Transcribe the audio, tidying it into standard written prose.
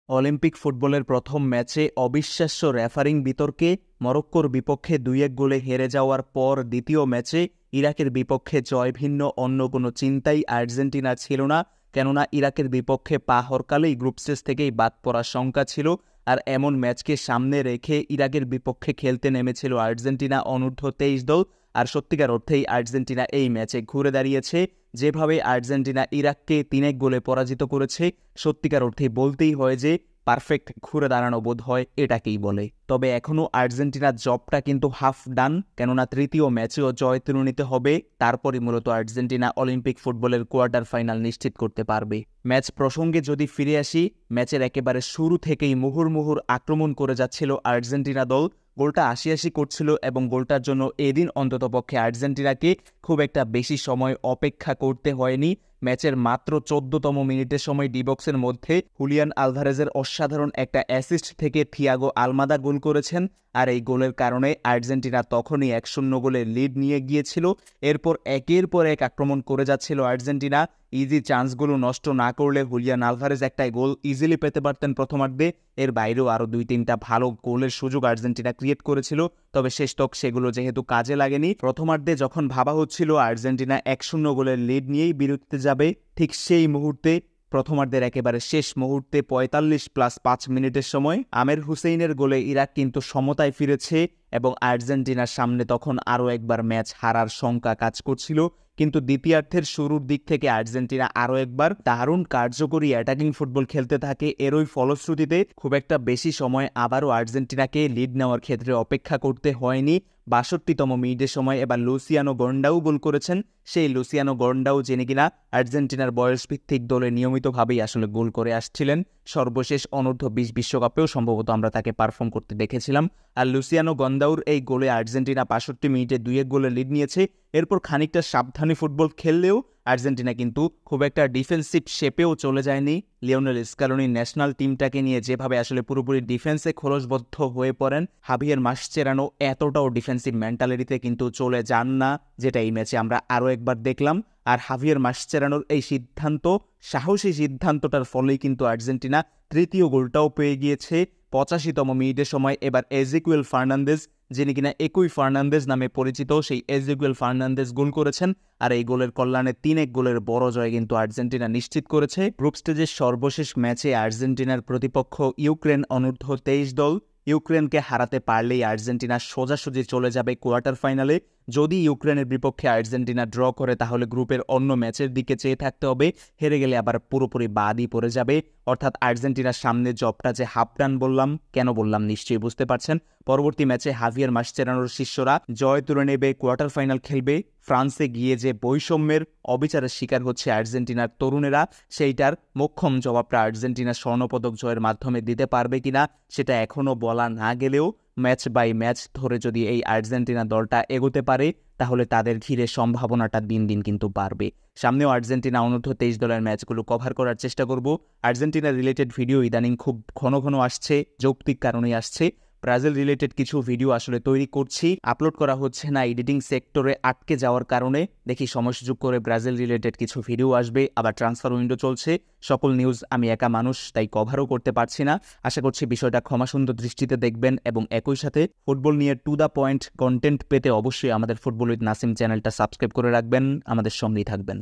Olympic ফুটবলের প্রথম ম্যাচে অবিশ্বাস্য রেফারিং বিতর্কে মরক্কোর বিপক্ষে ২-১ গোলে হেরে যাওয়ার পর দ্বিতীয় ম্যাচে ইরাকের বিপক্ষে জয় ভিন্ন অন্য কোনো চিন্তাই আর্জেন্টিনার ছিল না, কেননা ইরাকের বিপক্ষে পা হরকালেই গ্রুপ স্টেজ থেকেই বাদ পড়ার শঙ্কা ছিল। আর এমন ম্যাচকে সামনে রেখে ইরাকের বিপক্ষে খেলতে নেমেছিল আর্জেন্টিনা অনূর্ধ্ব-23 দল। আর সত্যিকার অর্থেই আর্জেন্টিনা এই ম্যাচে ঘুরে দাঁড়িয়েছে। যেভাবে আর্জেন্টিনা ইরাককে ৩-১ গোলে পরাজিত করেছে, সত্যিকার অর্থেই বলতেই হয় যে পারফেক্ট ঘুরে দাঁড়ানো বোধ হয় এটাকেই বলে। তবে এখনও আর্জেন্টিনার জবটা কিন্তু হাফ ডান, কেননা তৃতীয় ম্যাচেও জয় তুলে নিতে হবে, তারপরই মূলত আর্জেন্টিনা অলিম্পিক ফুটবলের কোয়ার্টার ফাইনাল নিশ্চিত করতে পারবে। ম্যাচ প্রসঙ্গে যদি ফিরে আসি, ম্যাচের একেবারে শুরু থেকেই মুহুর্মুহুর আক্রমণ করে যাচ্ছিল আর্জেন্টিনা দল। গোলটা ৮০-৮০ করছিল এবং গোলটার জন্য এদিন অন্ততপক্ষে আর্জেন্টিনাকে খুব একটা বেশি সময় অপেক্ষা করতে হয়নি। ম্যাচের মাত্র ১৪তম মিনিটের সময় ডিবক্সের মধ্যে হুলিয়ান আলভারেজের অসাধারণ একটা অ্যাসিস্ট থেকে থিয়াগো আলমাদা গোল করেছেন। আর এই গোলের কারণে আর্জেন্টিনা তখনই ১-০ গোলে লিড নিয়ে গিয়েছিল। এরপর একের পর এক আক্রমণ করে যাচ্ছিল আর্জেন্টিনা। ইজি চান্সগুলো নষ্ট না করলে হুলিয়ান আলভারেজ একটাই গোল ইজিলি পেতে পারতেন প্রথমার্ধে। এর বাইরেও আরও ২-৩টা ভালো গোলের সুযোগ আর্জেন্টিনা ক্রিয়েট করেছিল, তবে শেষতক সেগুলো যেহেতু কাজে লাগেনি। প্রথমার্ধে যখন ভাবা হচ্ছিল আর্জেন্টিনা ১-০ গোলের লিড নিয়েই বিরতিতে যাবে, ঠিক সেই মুহূর্তে প্রথমার্ধের একেবারে শেষ মুহূর্তে ৪৫+৫ মিনিটের সময় আমের হুসেইনের গোলে ইরাক কিন্তু সমতায় ফিরেছে এবং আর্জেন্টিনার সামনে তখন আরও একবার ম্যাচ হারার শঙ্কা কাজ করছিল। কিন্তু দ্বিতীয়ার্ধের শুরুর দিক থেকে আর্জেন্টিনা আরও একবার দারুণ কার্যকরী অ্যাটাকিং ফুটবল খেলতে থাকে। এরই ফলশ্রুতিতে খুব একটা বেশি সময় আবারও আর্জেন্টিনাকে লিড নেওয়ার ক্ষেত্রে অপেক্ষা করতে হয়নি। ৬২তম মিনিটের সময় এবার লুসিয়ানো গন্ডাউ গোল করেছেন। সেই লুসিয়ানো গন্ডাউ, যিনি কিনা আর্জেন্টিনার বয়সভিত্তিক দলে নিয়মিতভাবেই আসলে গোল করে আসছিলেন, সর্বশেষ অনূর্ধ্ব-২০ বিশ্বকাপেও সম্ভবত আমরা তাকে পারফর্ম করতে দেখেছিলাম। আর লুসিয়ানো গন্ডাউর এই গোলে আর্জেন্টিনা ৬২ মিনিটে ২-১ গোলে লিড নিয়েছে। এরপর খানিকটা সাবধানী ফুটবল খেললেও আর্জেন্টিনা কিন্তু খুব একটা ডিফেন্সিভ শেপেও চলে যায়নি। লিওনেল স্কালোনি ন্যাশনাল টিমটাকে নিয়ে যেভাবে আসলে পুরোপুরি ডিফেন্সে খোলসবদ্ধ হয়ে পড়েন, হাভিয়ের মাসচেরানো এতটাও ডিফেন্সিভ মেন্টালিটিতে কিন্তু চলে যান না, যেটা এই ম্যাচে আমরা আরও একবার দেখলাম। আর হাভিয়ের মাসচেরানোর এই সিদ্ধান্ত, সাহসী সিদ্ধান্তটার ফলেই কিন্তু আর্জেন্টিনা তৃতীয় গোলটাও পেয়ে গিয়েছে ৮৫তম মিনিটের সময়। এবার এজিকুয়েল ফার্নান্দেজ, যিনি কিনা একুই ফার্নান্দেজ নামে পরিচিত, সেই এজিকুয়েল ফার্নান্দেজ গোল করেছেন। আর এই গোলের কল্যাণে ৩-১ গোলের বড় জয় কিন্তু আর্জেন্টিনা নিশ্চিত করেছে। গ্রুপ স্টেজের সর্বশেষ ম্যাচে আর্জেন্টিনার প্রতিপক্ষ ইউক্রেন অনূর্ধ্ব-২৩ দল। ইউক্রেনকে হারাতে পারলেই আর্জেন্টিনা সোজাসুজি চলে যাবে কোয়ার্টার ফাইনালে। যদি ইউক্রেনের বিপক্ষে আর্জেন্টিনা ড্র করে, তাহলে গ্রুপের অন্য ম্যাচের দিকে চেয়ে থাকতে হবে। হেরে গেলে আবার পুরোপুরি বাদই পড়ে যাবে। অর্থাৎ আর্জেন্টিনার সামনে জবটা যে হাফ ডান বললাম, কেন বললাম নিশ্চয়ই বুঝতে পারছেন। পরবর্তী ম্যাচে হাভিয়ের মাসচেরানোর শিষ্যরা জয় তুলে নেবে, কোয়ার্টার ফাইনাল খেলবে। ফ্রান্সে গিয়ে যে বৈষম্যের অবিচারের শিকার হচ্ছে আর্জেন্টিনার তরুণেরা, সেইটার মোক্ষম জবাবটা আর্জেন্টিনা স্বর্ণপদক জয়ের মাধ্যমে দিতে পারবে কিনা সেটা এখনও বলা না গেলেও ম্যাচ বাই ম্যাচ ধরে যদি এই আর্জেন্টিনা দলটা এগোতে পারে, তাহলে তাদের ঘিরে সম্ভাবনাটা দিন দিন কিন্তু বাড়বে। সামনেও আর্জেন্টিনা অনূর্ধ্ব-২৩ দলের ম্যাচগুলো কভার করার চেষ্টা করব। আর্জেন্টিনা রিলেটেড ভিডিও ইদানিং খুব ঘন ঘন আসছে, যৌক্তিক কারণেই আসছে। ব্রাজিল রিলেটেড কিছু ভিডিও আসলে তৈরি করছি, আপলোড করা হচ্ছে না এডিটিং সেক্টরে আটকে যাওয়ার কারণে। দেখি সময় সুযোগ করে ব্রাজিল রিলেটেড কিছু ভিডিও আসবে। আবার ট্রান্সফার উইন্ডো চলছে, সকল নিউজ আমি একা মানুষ, তাই কভারও করতে পারছি না। আশা করছি বিষয়টা ক্ষমাসুন্দর দৃষ্টিতে দেখবেন এবং একই সাথে ফুটবল নিয়ে টু দ্য পয়েন্ট কন্টেন্ট পেতে অবশ্যই আমাদের ফুটবল উইথ নাসিম চ্যানেলটা সাবস্ক্রাইব করে রাখবেন। আমাদের সঙ্গেই থাকবেন।